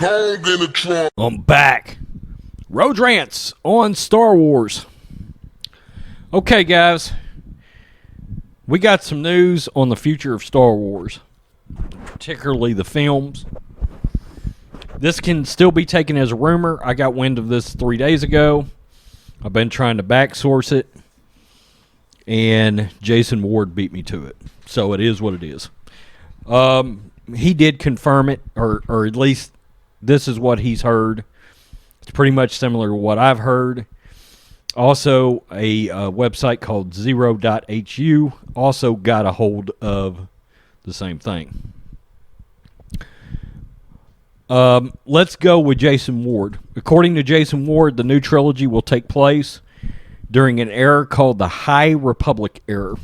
dog in the trunk. I'm back. Road Rants on Star Wars. Okay, guys. We got some news on the future of Star Wars, particularly the films. This can still be taken as a rumor. I got wind of this 3 days ago. I've been trying to backsource it, and Jason Ward beat me to it. So it is what it is. He did confirm it, or at least this is what he's heard. It's pretty much similar to what I've heard. Also, a website called Zero.hu also got a hold of the same thing. Let's go with Jason Ward. According to Jason Ward, the new trilogy will take place during an era called the High Republic era,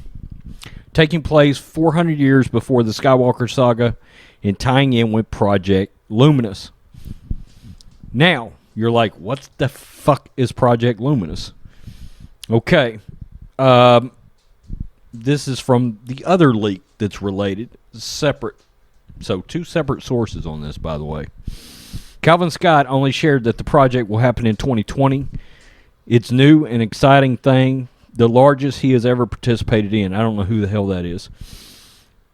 taking place 400 years before the Skywalker saga and tying in with Project Luminous. Now, you're like, what the fuck is Project Luminous? Okay. This is from the other leak that's related. Separate. So, two separate sources on this, by the way. Calvin Scott only shared that the project will happen in 2020. It's new and exciting thing. The largest he has ever participated in. I don't know who the hell that is.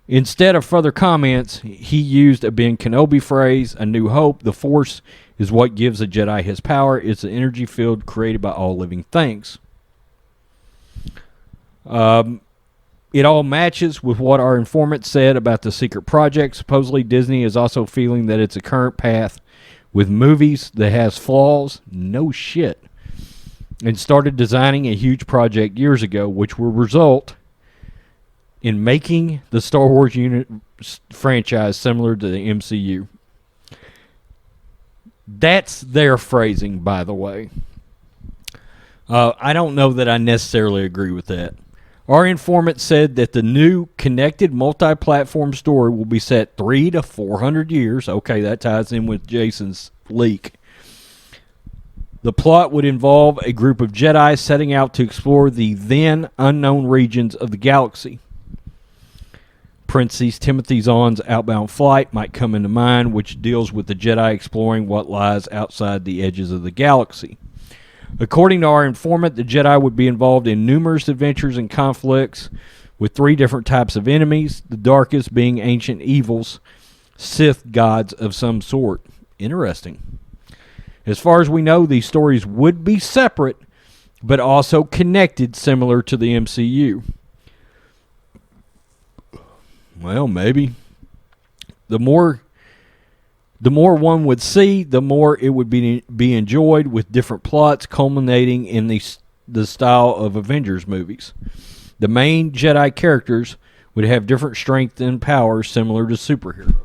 Instead of further comments, he used a Ben Kenobi phrase, A New Hope. The Force is what gives a Jedi his power. It's an energy field created by all living things. It all matches with what our informant said about the secret project. Supposedly, Disney is also feeling that it's a current path with movies that has flaws. No shit. And started designing a huge project years ago, which will result in making the Star Wars franchise similar to the MCU. That's their phrasing, by the way. I don't know that I necessarily agree with that. Our informant said that the new connected multi-platform story will be set 300 to 400 years. Okay, that ties in with Jason's leak. The plot would involve a group of Jedi setting out to explore the then unknown regions of the galaxy. Princess Timothy Zahn's Outbound Flight might come into mind, which deals with the Jedi exploring what lies outside the edges of the galaxy. According to our informant, the Jedi would be involved in numerous adventures and conflicts with 3 different types of enemies, the darkest being ancient evils, Sith gods of some sort. Interesting. As far as we know, these stories would be separate, but also connected, similar to the MCU. Well, maybe. The more one would see, the more it would be enjoyed, with different plots culminating in the style of Avengers movies. The main Jedi characters would have different strength and powers similar to superheroes.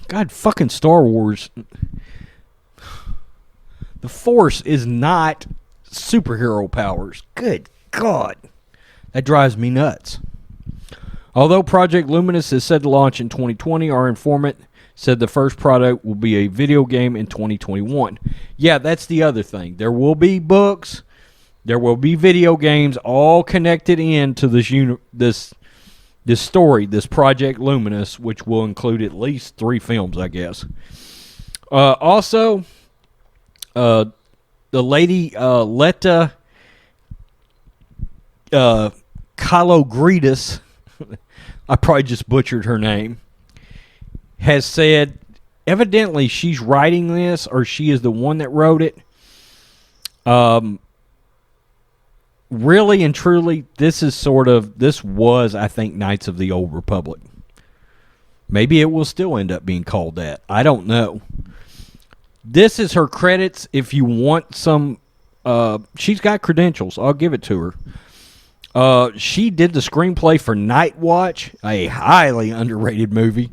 God, fucking Star Wars. The Force is not superhero powers. Good God. That drives me nuts. Although Project Luminous is said to launch in 2020, our informant said the first product will be a video game in 2021. Yeah, that's the other thing. There will be books, there will be video games, all connected into this story, this Project Luminous, which will include at least 3 films, I guess. Also, the lady Letta Kalogridis, I probably just butchered her name, has said evidently she's writing this, or she is the one that wrote it. Really and truly, this was, I think, Knights of the Old Republic. Maybe it will still end up being called that. I don't know. This is her credits. If you want some, she's got credentials. I'll give it to her. She did the screenplay for Night Watch, a highly underrated movie.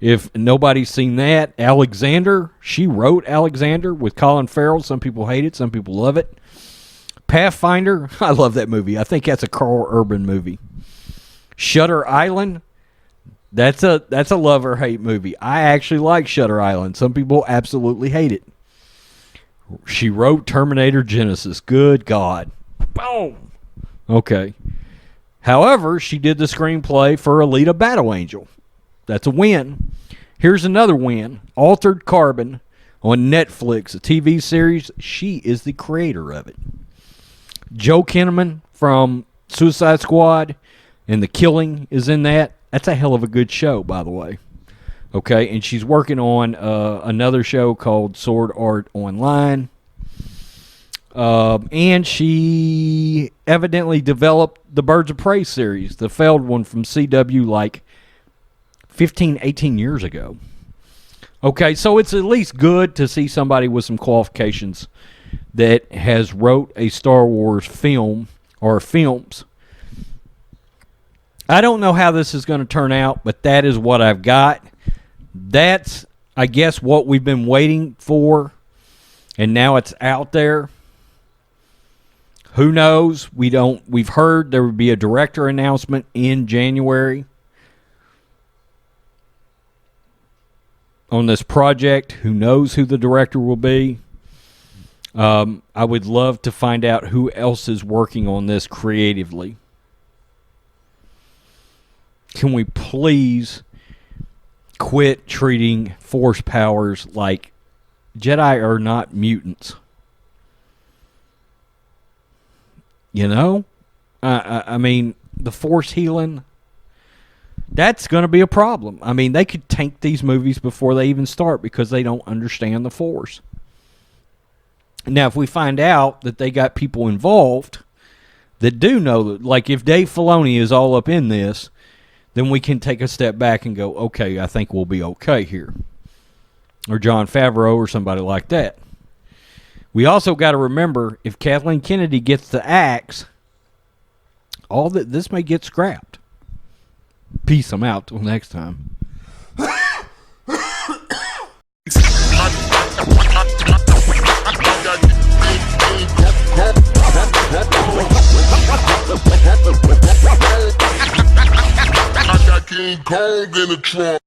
If nobody's seen that, Alexander, she wrote Alexander with Colin Farrell. Some people hate it, some people love it. Pathfinder, I love that movie. I think that's a Carl Urban movie. Shutter Island, that's a love or hate movie. I actually like Shutter Island. Some people absolutely hate it. She wrote Terminator Genesis. Good God. Boom. Okay. However, she did the screenplay for Alita Battle Angel. That's a win. Here's another win. Altered Carbon on Netflix, a TV series. She is the creator of it. Joe Kinnaman from Suicide Squad and The Killing is in that. That's a hell of a good show, by the way. Okay, and she's working on another show called Sword Art Online. And she evidently developed the Birds of Prey series, the failed one from CW like 15, 18 years ago. Okay, so it's at least good to see somebody with some qualifications that has wrote a Star Wars film or films. I don't know how this is going to turn out, but that is what I've got. That's, I guess, what we've been waiting for, and now it's out there. Who knows? We've heard there would be a director announcement in January on this project. Who knows who the director will be? I would love to find out who else is working on this creatively. Can we please quit treating force powers like Jedi are not mutants? You know? I mean, the force healing, that's going to be a problem. I mean, they could tank these movies before they even start because they don't understand the force. Now, if we find out that they got people involved that do know that, like if Dave Filoni is all up in this, then we can take a step back and go, okay, I think we'll be okay here. Or Jon Favreau or somebody like that. We also got to remember, if Kathleen Kennedy gets the axe, all that this may get scrapped. Peace. I'm out till next time. King Kong in the trunk.